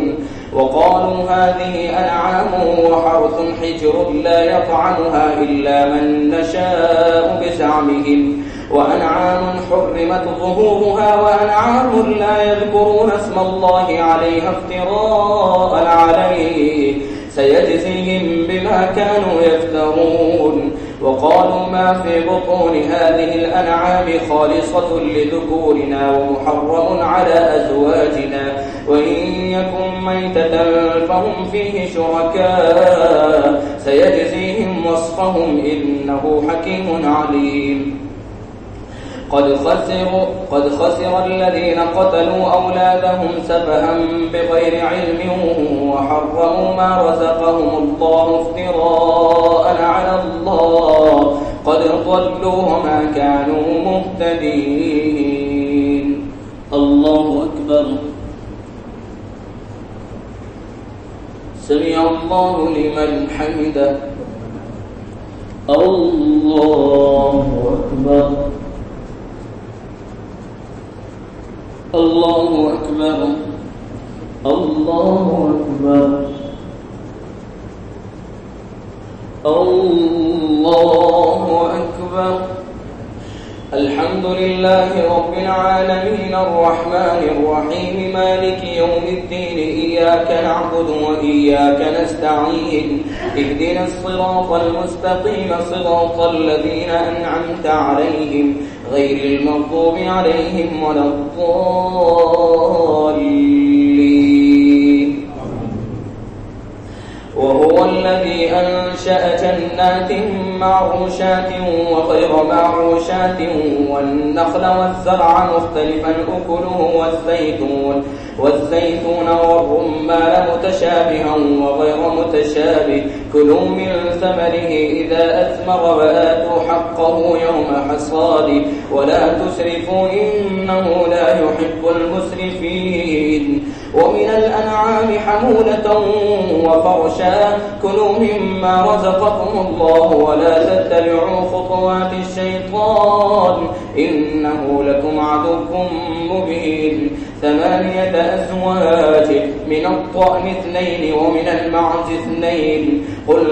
وقالوا هذه أنعام وحرث حجر لا يطعمها إلا من نشاء بزعمهم وأنعام حرمت ظهورها وأنعام لا يذكرون اسم الله عليها افتراء عليه سيجزيهم بما كانوا يفترون. وقالوا ما في بطون هذه الأنعام خالصة لذكورنا ومحرم على أزواجنا وإن يكن ميتة فهم فيه شركاء سيجزيهم وصفهم إنه حكيم عليم. قد خسر الذين قتلوا أولادهم سفها بغير علم وحرموا ما رزقهم الله افتراء على الله قد ضلوا وما كانوا مهتدين. الله أكبر. سمع الله لمن حمده. الله أكبر. الله أكبر. الله أكبر. الله أكبر. الحمد لله رب العالمين الرحمن الرحيم مالك يوم الدين إياك نعبد وإياك نستعين اهدنا الصراط المستقيم صراط الذين أنعمت عليهم غير المغضوب عليهم ولا الضالين. وهو الذي أنشأ جنات معروشات وغير معروشات والنخل والزرع مختلفا أكله والزيتون والرمان متشابها وغير متشابه كلوا من ثمره إذا أثمر وآتوا حقه يوم حصاده ولا تسرفوا إنه لا يحب المسرفين. ومن الأنعام حمولة وفرشا كلوا مما رزقكم الله ولا تتبعوا خطوات الشيطان إنه لكم عدو مبين. 8 أزواج من الضأن 2 ومن المعز 2 قل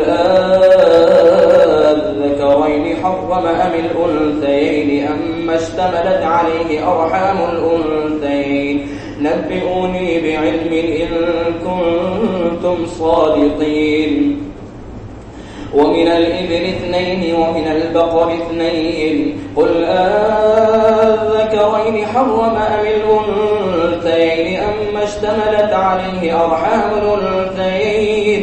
أذكرين حرم أم الأنثيين أما اشتملت عليه أرحام الأنثيين نبئوني بعلم إن كنتم صادقين. ومن الإبل 2 ومن البقر 2 قل أذكرين حرم أم الأنثيين أما اشتملت عليه أرحام الأنثيين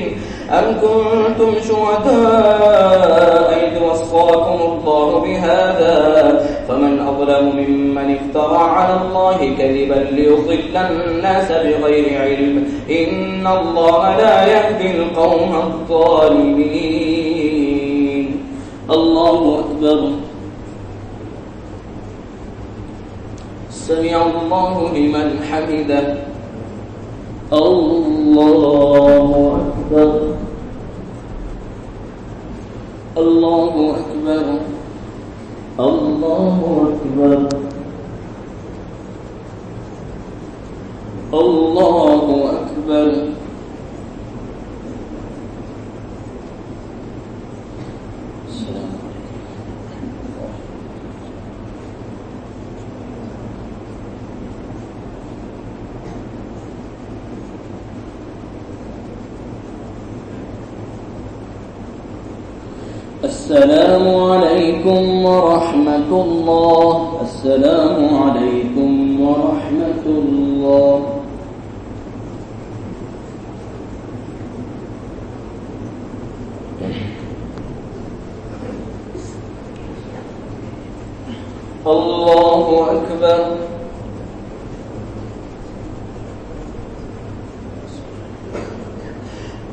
أم كنتم شهداء إذ وصاكم الله بهذا فمن أظلم ممن افترى على الله كذبا ليضل الناس بغير علم إن الله لا يهدي القوم الظالمين. الله أكبر. سمع الله لمن حمده. الله أكبر. الله أكبر. الله أكبر. الله أكبر. السلام عليكم ورحمة الله. السلام عليكم ورحمة الله. الله أكبر.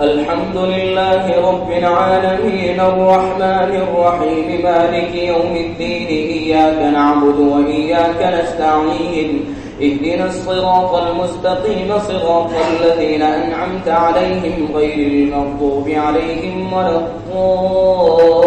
الحمد لله رب العالمين الرحمن الرحيم مالك يوم الدين إياك نعبد وإياك نستعين اهدنا الصراط المستقيم صراط الذين أنعمت عليهم غير المغضوب عليهم ولا الضالين.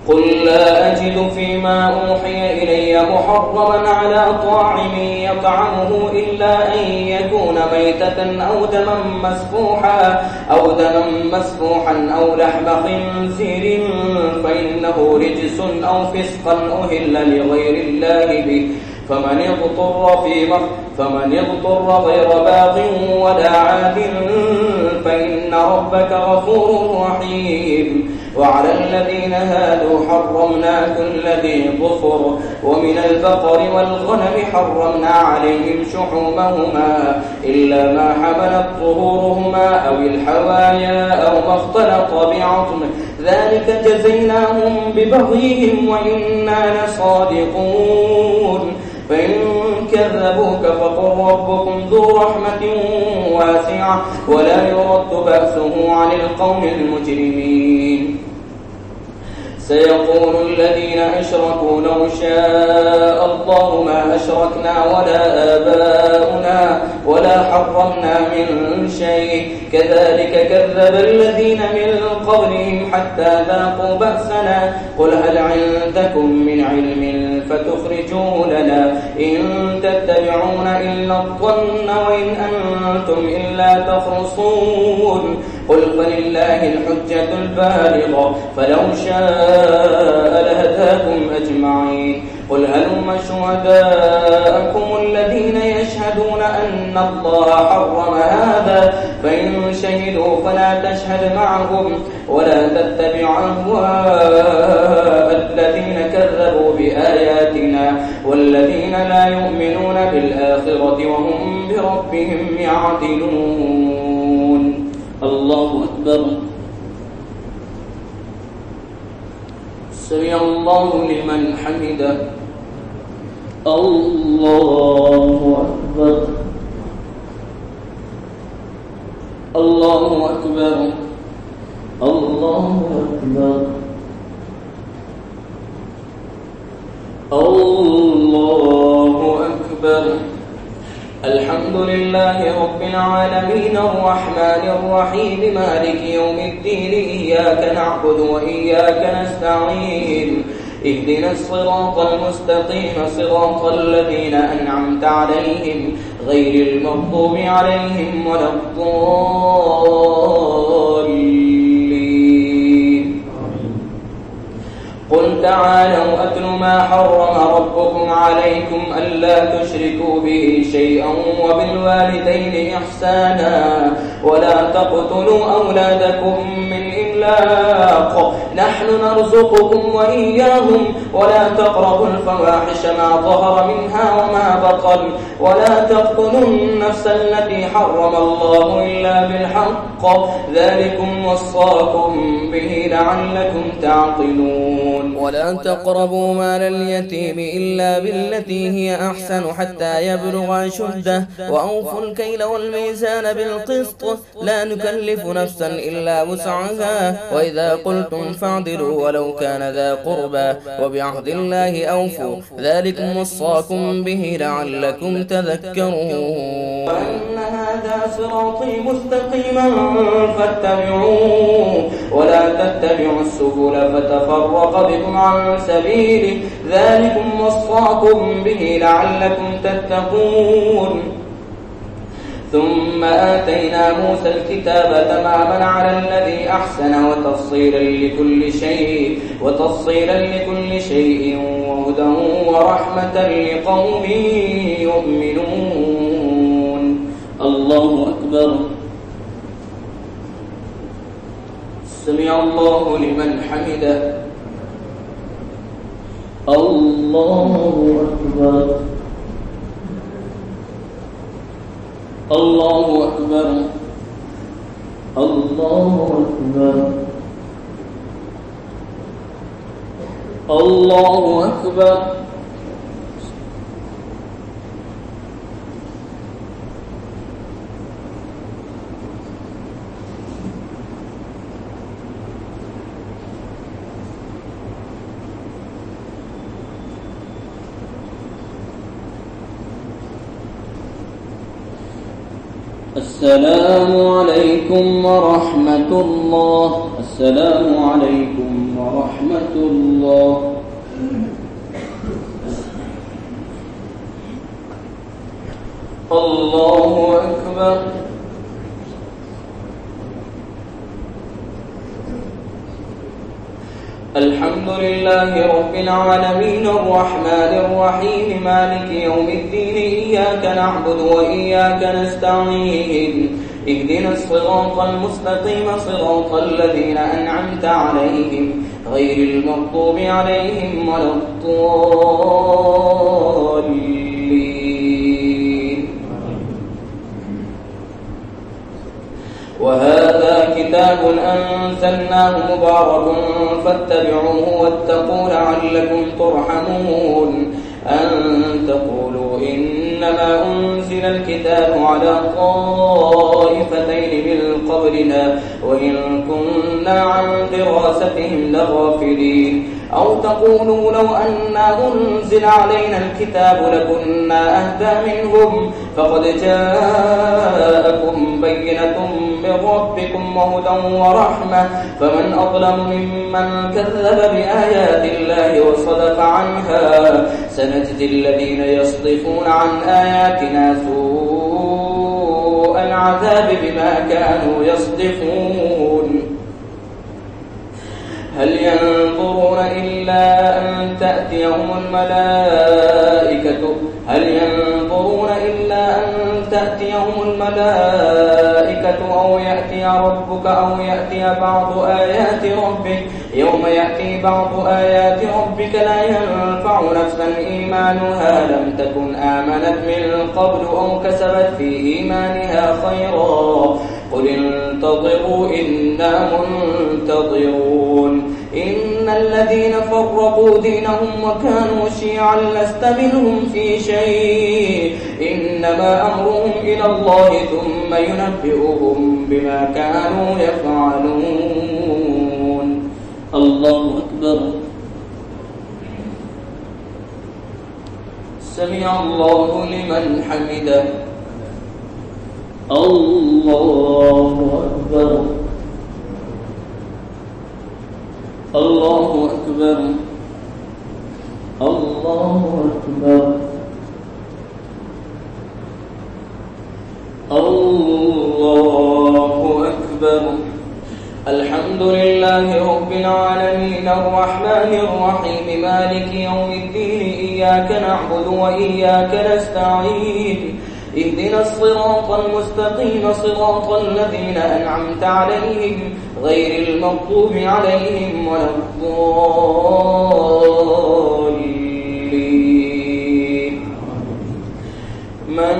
قل لا أجد فيما أوحي إلي محرما على طاعم يطعمه إلا أن يكون ميتة أو دما مسفوحا أو لحم خنزير فإنه رجس أو فسقا أهل لغير الله به فمن اضطر غير باغ ولا عاد فإن ربك غفور رحيم. وعلى الذين هادوا حرمنا كل ذي ظفر ومن البقر والغنم حرمنا عليهم شحومهما إلا ما حملت ظهورهما أو الحوايا أو ما اختلط بعظم ذلك جزيناهم ببغيهم وإنا لصادقون. فإن كذبوك فقل ربكم ذو رحمة واسعة ولا يرد بأسه عن القوم المجرمين. سيقول الذين أشركوا لو شاء الله ما أشركنا ولا آباؤنا ولا حرمنا من شيء كذلك كذب الذين من قبلهم حتى ذاقوا بأسنا. قل هل عندكم من علم فتخرجوه لنا إن تتبعون إلا الظن وإن أنتم إلا تخرصون. قل فلله الحجة البالغة فلو شاء لهداكم أجمعين. قل هلم شهداءكم الذين يشهدون أن الله حرم هذا فإن شهدوا فلا تشهد معهم ولا تتبع أهواء الذين كذبوا بآياتنا والذين لا يؤمنون بالآخرة وهم بربهم يعدلون. الله أكبر. سمع الله لمن حمده. الله أكبر. الله أكبر. الله أكبر. الله أكبر. الحمد لله رب العالمين الرحمن الرحيم مالك يوم الدين إياك نعبد وإياك نستعين اهدنا الصراط المستقيم صراط الذين أنعمت عليهم غير المغضوب عليهم ولا الضالين. قل تعالوا أتل ما حرم ربكم عليكم ألا تشركوا به شيئا وبالوالدين إحسانا ولا تقتلوا أولادكم من إملاق نحن نرزقكم وإياهم ولا تقربوا الفواحش ما ظهر منها وما بطن ولا تقتلوا النفس التي حرم الله إلا بالحق ذلكم وصاكم به لعلكم تعقلون. ولا تقربوا مال اليتيم إلا بالتي هي أحسن حتى يبلغ أشده وأوفوا الكيل والميزان بالقسط لا نكلف نفسا إلا وسعها وإذا قلتم فاعدلوا ولو كان ذا قربى وبعهد الله أوفوا ذلكم وصاكم به لعلكم تذكرون. وأن هذا صراطي مستقيما فاتبعوه ولا تتبعوا السبل فتفرق بكم عن سبيله ذلكم وصاكم به لعلكم تتقون. ثم آتينا موسى الكتاب تماما على الذي أحسن وتفصيلا لكل شيء وهدى ورحمة لقوم يؤمنون. الله أكبر. سمع الله لمن حمده. الله أكبر. الله أكبر. الله أكبر. الله أكبر. السلام عليكم ورحمة الله. السلام عليكم ورحمة الله. الله أكبر. الحمد لله رب العالمين الرحمن الرحيم مالك يوم الدين إياك نعبد وإياك نستعين اهدنا الصراط المستقيم صراط الذين أنعمت عليهم غير المغضوب عليهم ولا الضالين. وهذا كتاب أنزلناه مبارك فاتبعوه واتقوا لعلكم ترحمون. أن تقولوا إنما أنزل الكتاب على طائفتين من قبلنا وإن كنا عن دراستهم لغافلين. أو تقولوا لو أنا أنزل علينا الكتاب لكنا أهدى منهم فقد جاءكم بينة من ربكم وهدى ورحمة فمن أظلم ممن كذب بآيات الله وصدف عنها. سنجزي الذين يصدفون عن آياتنا سوء العذاب بما كانوا يصدفون. هل ينظرون إلا أن تأتيهم الملائكة أو يأتي ربك أو يأتي بعض آيات ربك. يوم يأتي بعض آيات ربك لا ينفع نفسا إيمانها لم تكن آمنت من قبل أو كسبت في إيمانها خيرا. قل انتظروا إنا منتظرون. إن الذين فرقوا دينهم وكانوا شيعا لست منهم في شيء إنما أمرهم إلى الله ثم ينبئهم بما كانوا يفعلون. الله أكبر. سمع الله لمن حمده. الله أكبر. الله أكبر. الله أكبر. الله أكبر. الحمد لله رب العالمين الرحمن الرحيم مالك يوم الدين إياك نعبد وإياك نستعين اهدنا الصراط المستقيم صراط الذين أنعمت عليهم غير المغضوب عليهم ولا الضالين. من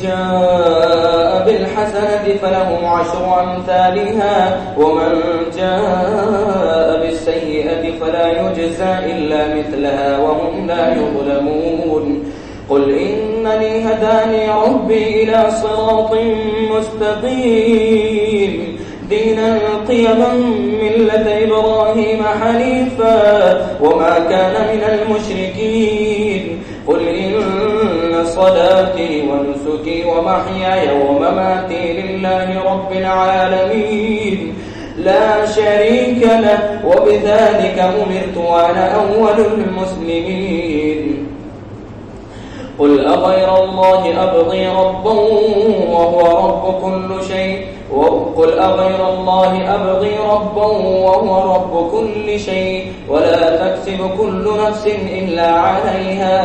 جاء بالحسنة فله 10 أمثالها ومن جاء بالسيئة فلا يجزى إلا مثلها وهم لا يظلمون. قل إنني هداني ربي إلى صراط مستقيم دينا قيما ملة إبراهيم حنيفا وما كان من المشركين. قل إن صلاتي ونسكي ومحياي ومماتي لله رب العالمين لا شريك له وبذلك أمرت وأنا أول المسلمين. قل أغير الله أبغي ربا وهو رب كل شيء وهو رب كل شيء ولا تكسب كل نفس إلا عليها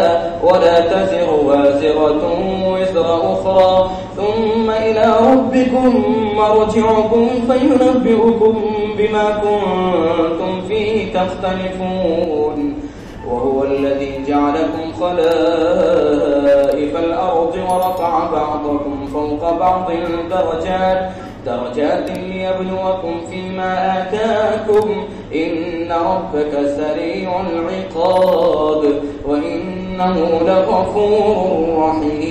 ولا تزر وازرة وزر أخرى ثم إلى ربكم ربكم مرجعكم فينبئكم بما كنتم فيه تختلفون وهو الذي جعلكم خلائف الأرض ورفع بعضكم فوق بعض درجات ليبلوكم فيما آتاكم إن ربك سريع العقاب وإنه لغفور رحيم